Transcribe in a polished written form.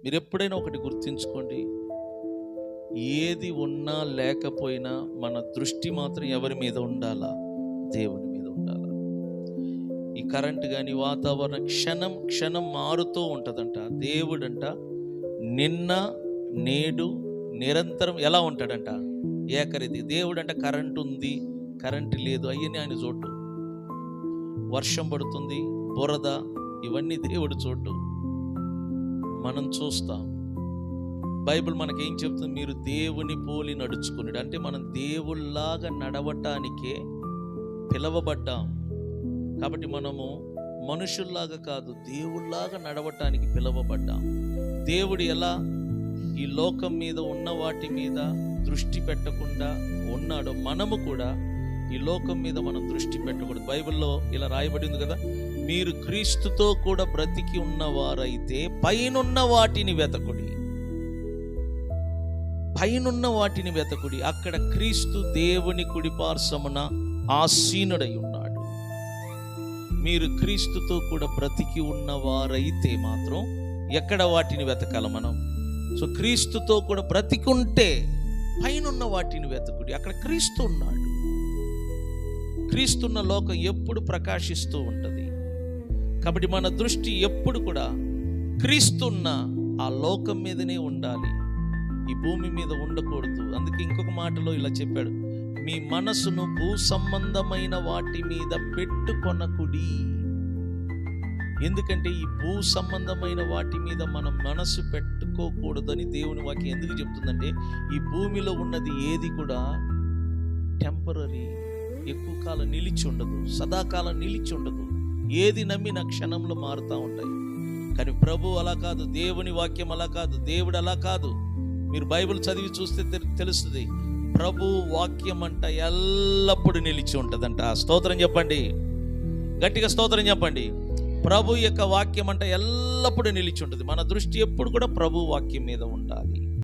మీరు ఎప్పుడైనా ఒకటి గుర్తుంచుకోండి, ఏది ఉన్నా లేకపోయినా మన దృష్టి మాత్రం ఎవరి మీద ఉండాలా? దేవుని మీద ఉండాలా. ఈ కరెంట్ కానీ వాతావరణం క్షణం క్షణం మారుతూ ఉంటుందంట. దేవుడంట నిన్న నేడు నిరంతరం ఎలా ఉంటాడంట? ఏకరీతి. దేవుడంట కరెంట్ ఉంది, కరెంట్ లేదు అయ్యని ఆయన చూడ్డు. వర్షం పడుతుంది, బురద, ఇవన్నీ దేవుడు చూడ్డు, మనం చూస్తాం. బైబిల్ మనకేం చెప్తుంది? మీరు దేవుని పోలి నడుచుకున్నాడు. అంటే మనం దేవుళ్ళలాగా నడవటానికే పిలవబడ్డాం. కాబట్టి మనము మనుషుల్లాగా కాదు, దేవుళ్ళలాగా నడవటానికి పిలవబడ్డాం. దేవుడు ఎలా ఈ లోకం మీద ఉన్న వాటి మీద దృష్టి పెట్టకుండా ఉన్నాడో మనము కూడా ఈ లోకం మీద మనం దృష్టి పెట్టకూడదు. బైబిల్లో ఇలా రాయబడింది కదా, మీరు క్రీస్తుతో కూడా బ్రతికి ఉన్నవారైతే పైనున్న వాటిని వెతకుడి, పైనున్న వాటిని వెతకుడి. అక్కడ క్రీస్తు దేవుని కుడిపార్శ్వమున ఆసీనుడై ఉన్నాడు. మీరు క్రీస్తుతో కూడా బ్రతికి ఉన్నవారైతే మాత్రం ఎక్కడ వాటిని వెతకాలి మనం? సో క్రీస్తుతో కూడా బ్రతికుంటే పైనున్న వాటిని వెతకుడి. అక్కడ క్రీస్తు ఉన్నాడు. క్రీస్తున్న లోకం ఎప్పుడు ప్రకాశిస్తూ ఉంటుంది. కాబట్టి మన దృష్టి ఎప్పుడు కూడా క్రీస్తున్న ఆ లోకం మీదనే ఉండాలి, ఈ భూమి మీద ఉండకూడదు. అందుకే ఇంకొక మాటలో ఇలా చెప్పాడు, మీ మనసును భూ సంబంధమైన వాటి మీద పెట్టుకొనకుడి. ఎందుకంటే ఈ భూ సంబంధమైన వాటి మీద మనం మనసు పెట్టుకోకూడదని దేవుని వాక్యం ఎందుకు చెప్తుందంటే, ఈ భూమిలో ఉన్నది ఏది కూడా టెంపరరీ, ఎక్కువ కాలం నిలిచి ఉండదు, సదాకాలం నిలిచి ఉండదు. ఏది నమ్మిన క్షణంలో మారుతూ ఉంటాయి. కానీ ప్రభు అలా కాదు, దేవుని వాక్యం అలా కాదు, దేవుడు అలా కాదు. మీరు బైబిల్ చదివి చూస్తే తెలుస్తుంది, ప్రభు వాక్యం అంట ఎల్లప్పుడూ నిలిచి ఉంటుందంట. స్తోత్రం చెప్పండి, గట్టిగా స్తోత్రం చెప్పండి. ప్రభు యొక్క వాక్యం అంట ఎల్లప్పుడూ నిలిచి ఉంటుంది. మన దృష్టి ఎప్పుడు కూడా ప్రభు వాక్యం మీద ఉండాలి.